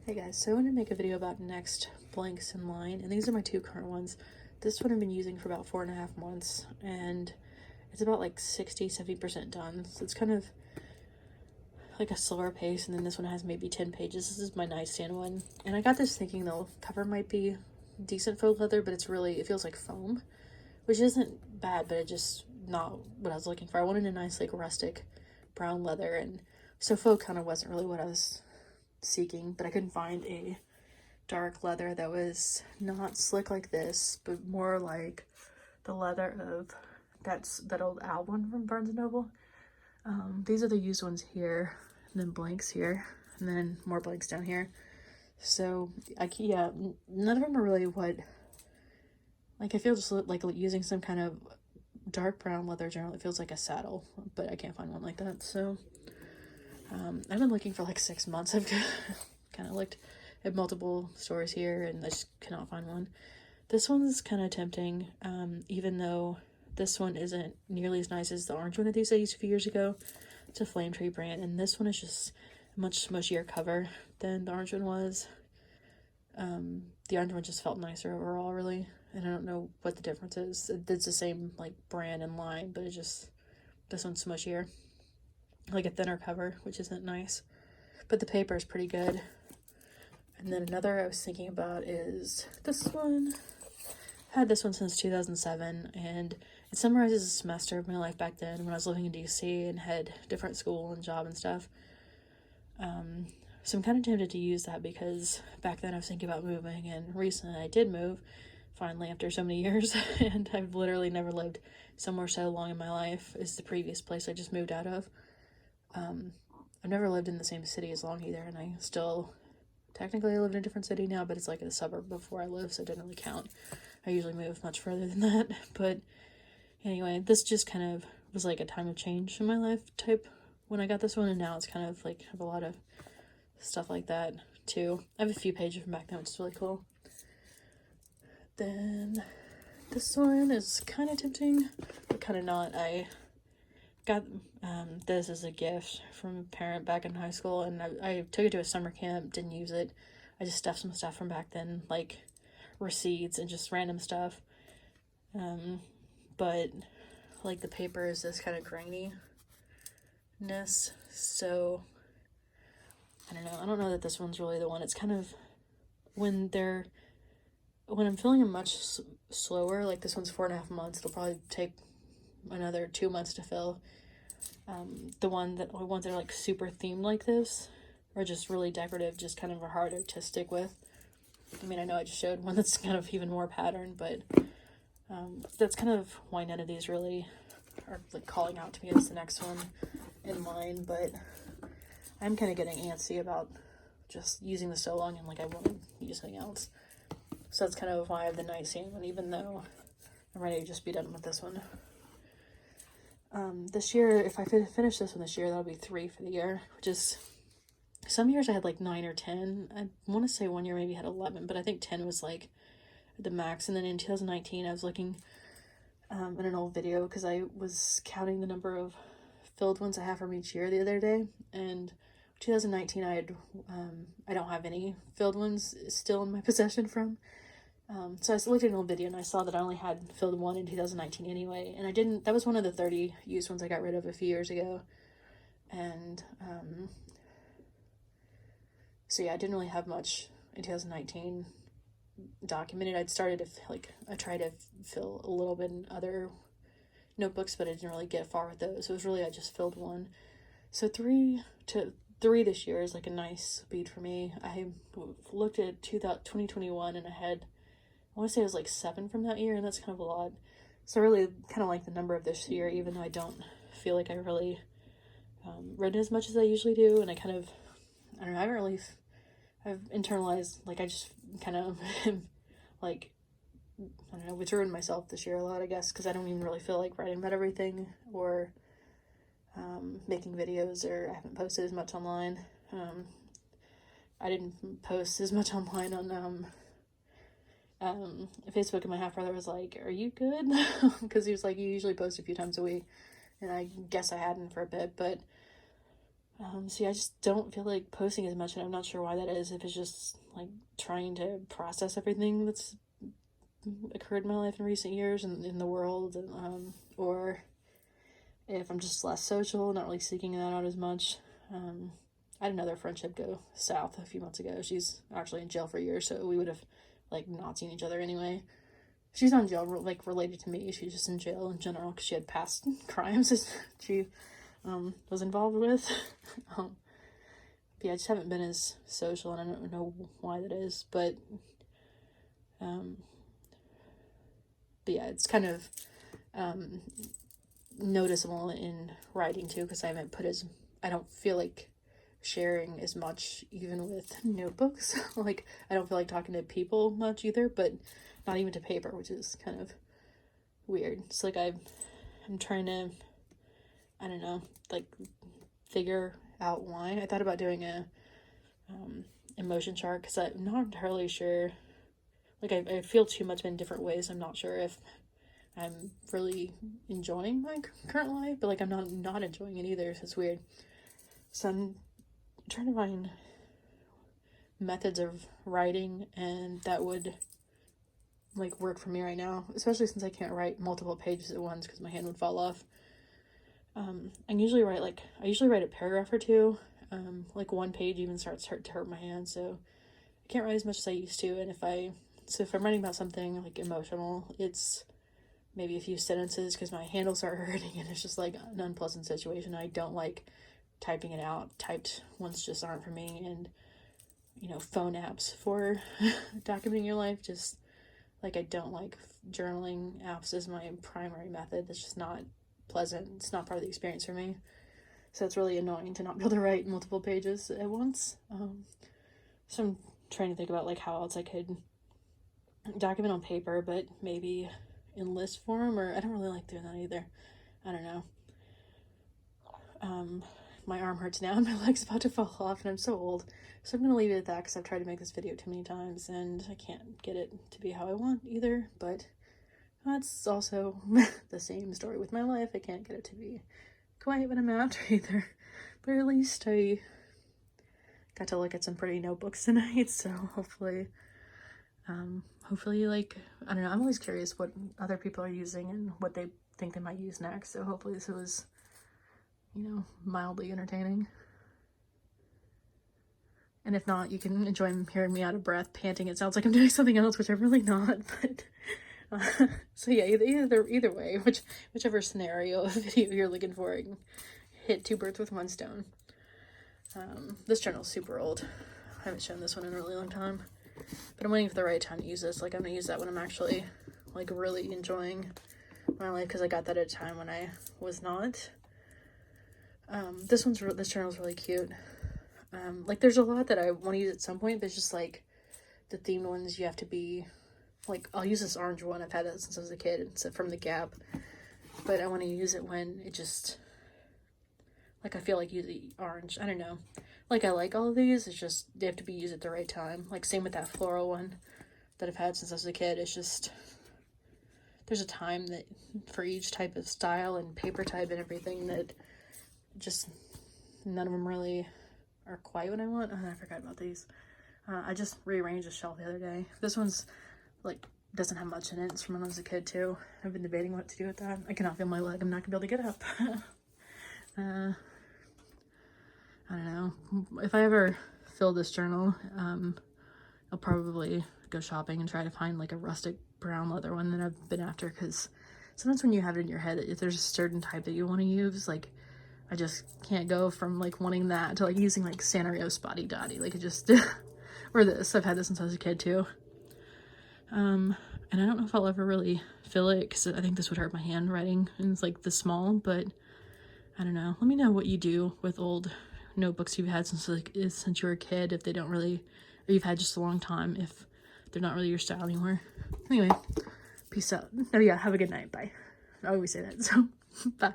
Hey guys, so I want to make a video about next blanks in line, and these are my two current ones. This one I've been using for about 4.5 months, and it's about like 60-70% done, so it's kind of like a slower pace. And then this one has maybe 10 pages. This is my nightstand one, and I got this thinking the cover might be decent faux leather, but it feels like foam, which isn't bad, but it just not what I was looking for. I wanted a nice like rustic brown leather, and so faux kind of wasn't really what I was seeking, but I couldn't find a dark leather that was not slick like this, but more like the leather of that old Al one from Barnes & Noble. These are the used ones here, and then blanks here, and then more blanks down here. So none of them are really what, like, I feel just like using some kind of dark brown leather generally feels like a saddle, but I can't find one like that. So I've been looking for like 6 months. I've kind of looked at multiple stores here and I just cannot find one. This one's kind of tempting, even though this one isn't nearly as nice as the orange one that these I used a few years ago. It's a Flame Tree brand, and this one is just a much smushier cover than the orange one was. The orange one just felt nicer overall, really, and I don't know what the difference is. It's the same like brand and line, but this one's smushier, like a thinner cover, which isn't nice, but the paper is pretty good. And then another I was thinking about is this one. I had this one since 2007, and it summarizes a semester of my life back then when I was living in DC and had different school and job and stuff. So I'm kind of tempted to use that because back then I was thinking about moving, and recently I did move, finally, after so many years, and I've literally never lived somewhere so long in my life as the previous place I just moved out of. I've never lived in the same city as long either, and I still technically live in a different city now, but it's like a suburb before I live, so it didn't really count. I usually move much further than that, but anyway, this just kind of was like a time of change in my life type when I got this one, and now it's kind of like have a lot of stuff like that too. I have a few pages from back then, which is really cool. Then this one is kind of tempting, but kind of not. I got this as a gift from a parent back in high school, and I took it to a summer camp, didn't use it. I just stuffed some stuff from back then, like receipts and just random stuff. But like the paper is this kind of graininess, so I don't know that this one's really the one. It's kind of when I'm filling them much slower, like this one's 4.5 months, it'll probably take another 2 months to fill. The ones that are like super themed like this are just really decorative, just kind of harder to stick with. I mean, I know I just showed one that's kind of even more patterned, but that's kind of why none of these really are like calling out to me as the next one in line. But I'm kind of getting antsy about just using this so long, and like I want to use something else. So that's kind of why I have the nightstand one, even though I'm ready to just be done with this one. This year, if I finish this one this year, that'll be 3 for the year, which is, some years I had like 9 or 10. I want to say one year maybe had 11, but I think 10 was like the max. And then in 2019, I was looking in an old video because I was counting the number of filled ones I have from each year the other day, and 2019 I don't have any filled ones still in my possession from. So I looked at an old video and I saw that I only had filled one in 2019 anyway, and that was one of the 30 used ones I got rid of a few years ago. And so yeah, I didn't really have much in 2019 documented. I tried to fill a little bit in other notebooks, but I didn't really get far with those. So it was really, I just filled one. So 3 this year is like a nice speed for me. I looked at 2021 and I want to say it was like 7 from that year, and that's kind of a lot. So I really kind of like the number of this year, even though I don't feel like I really written as much as I usually do. And I don't know, I've internalized, like I just kind of like, I don't know, withdrew myself this year a lot, I guess, because I don't even really feel like writing about everything or making videos, or I haven't posted as much online. I didn't post as much online on Facebook, and my half brother was like, "Are you good?" Because he was like, "You usually post a few times a week," and I guess I hadn't for a bit, but So yeah, I just don't feel like posting as much, and I'm not sure why that is. If it's just like trying to process everything that's occurred in my life in recent years and in the world, or if I'm just less social, not really seeking that out as much. I had another friendship go south a few months ago. She's actually in jail for a year, so we would have like not seen each other anyway. She's not in jail like related to me. She's just in jail in general because she had past crimes that she was involved with. But yeah, I just haven't been as social, and I don't know why that is. But yeah, it's kind of noticeable in writing too, because I don't feel like sharing as much even with notebooks. Like, I don't feel like talking to people much either, but not even to paper, which is kind of weird. It's like I'm trying to, I don't know, like figure out why. I thought about doing a emotion chart because I'm not entirely sure. Like, I feel too much in different ways. I'm not sure if I'm really enjoying my current life, but like I'm not enjoying it either, so it's weird. So I'm trying to find methods of writing, and that would like work for me right now, especially since I can't write multiple pages at once because my hand would fall off. I usually write a paragraph or two. Like one page even starts to hurt my hand, so I can't write as much as I used to. And if I'm writing about something like emotional, it's maybe a few sentences because my hand will start hurting, and it's just like an unpleasant situation. I don't like typing it out. Typed ones just aren't for me. And phone apps for documenting your life, just like I don't like journaling apps as my primary method. It's just not pleasant. It's not part of the experience for me. So it's really annoying to not be able to write multiple pages at once. So I'm trying to think about like how else I could document on paper, but maybe in list form, or I don't really like doing that either. I don't know. My arm hurts now and my leg's about to fall off, and I'm so old. So I'm going to leave it at that because I've tried to make this video too many times and I can't get it to be how I want either. But that's also the same story with my life. I can't get it to be quiet when I'm out either. But at least I got to look at some pretty notebooks tonight, so hopefully like, I don't know, I'm always curious what other people are using and what they think they might use next, so hopefully this was, mildly entertaining. And if not, you can enjoy hearing me out of breath, panting. It sounds like I'm doing something else, which I'm really not, but so yeah, either way, whichever scenario of video you're looking for, I can hit two birds with one stone. This journal's super old. I haven't shown this one in a really long time, but I'm waiting for the right time to use this. Like, I'm gonna use that when I'm actually like really enjoying my life, because I got that at a time when I was not. This journal's really cute. Like, there's a lot that I want to use at some point, but it's just like the themed ones you have to be like, I'll use this orange one. I've had it since I was a kid. It's from the Gap, but I want to use it when it just, like, I feel like using orange. I don't know. Like, I like all of these. It's just they have to be used at the right time. Like, same with that floral one that I've had since I was a kid. It's just, there's a time that for each type of style and paper type and everything that just none of them really are quite what I want. Oh, I forgot about these. I just rearranged the shelf the other day. This one's like doesn't have much in it. It's from when I was a kid too. I've been debating what to do with that. I cannot feel my leg. I'm not gonna be able to get up. I don't know. If I ever fill this journal, I'll probably go shopping and try to find like a rustic brown leather one that I've been after, because sometimes when you have it in your head, if there's a certain type that you want to use, like, I just can't go from like wanting that to like using like Sanrio Spotty Dotty. Like, it just or this. I've had this since I was a kid too. And I don't know if I'll ever really fill it, because I think this would hurt my handwriting, and it's like this small, but I don't know. Let me know what you do with old notebooks you've had since you were a kid, if they don't really, or you've had just a long time, if they're not really your style anymore. Anyway, peace out. Oh yeah, have a good night. Bye. I always say that, so bye.